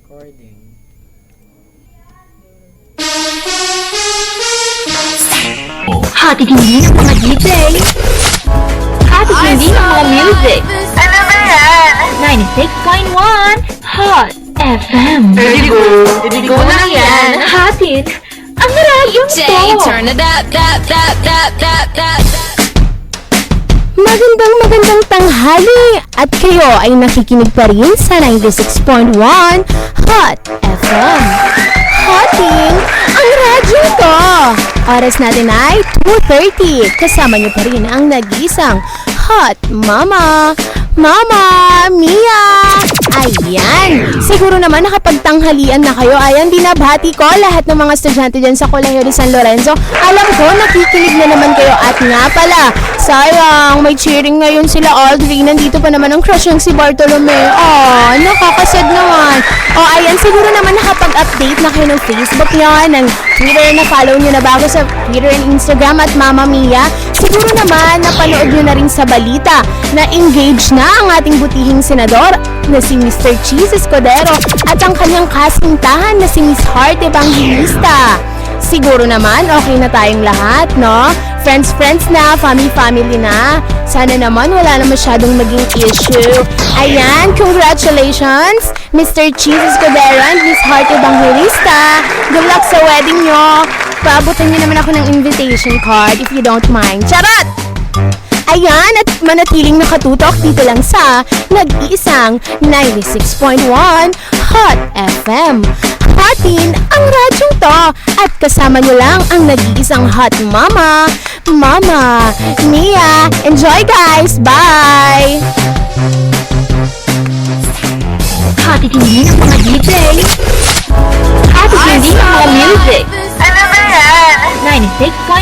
recording. Hatid hindi ng mga DJ. Hatid hindi ng mga music. Ano ba yan? 96.1 Hot FM. Didigo na yan. Hatid ang radyong to. Turn it up. Magandang tanghali at kayo ay nakikinig pa rin sa 96.1 Hot FM. Hoting ang radyo to. Oras natin ay 2:30. Kasama niyo pa rin ang nag-iisang Hot Mama Mia. Ayan, siguro naman nakapagtanghalian na kayo. Ayan, binabati ko lahat ng mga estudyante dyan sa Colegio de San Lorenzo. Alam ko, nakikinig na naman kayo. At nga pala, sayang, may cheering ngayon sila Audrey. Nandito pa naman ang crush yung si Bartolome. Oh, nakakasad naman. Oh, ayan, siguro naman nakapag-update na kayo ng Facebook nyo, ng Twitter, na follow nyo na bago sa Twitter and Instagram at Mama Mia. Siguro naman napanood nyo na rin sa balita na engaged na ang ating butihing senador na si Mr. Cheese Escudero at ang kanyang kasintahan na si Miss Heart Evangelista. Siguro naman okay na tayong lahat, no? Friends na, family na. Sana naman wala na masyadong maging issue. Ayan, congratulations, Mr. Cheese Escudero and Miss Heart Evangelista. Good luck sa wedding nyo. Paabutan nyo naman ako ng invitation card if you don't mind. Charot! Ayan, at manatiling nakatutok dito lang sa nag-iisang 96.1 Hot FM. Hotin ang radyong to at kasama nyo lang ang nag-iisang Hot Mama Mia. Enjoy guys! Bye! Hatid hindi ng mga DJ. Hatid hindi ng mga music. Ano ba yan? 96.1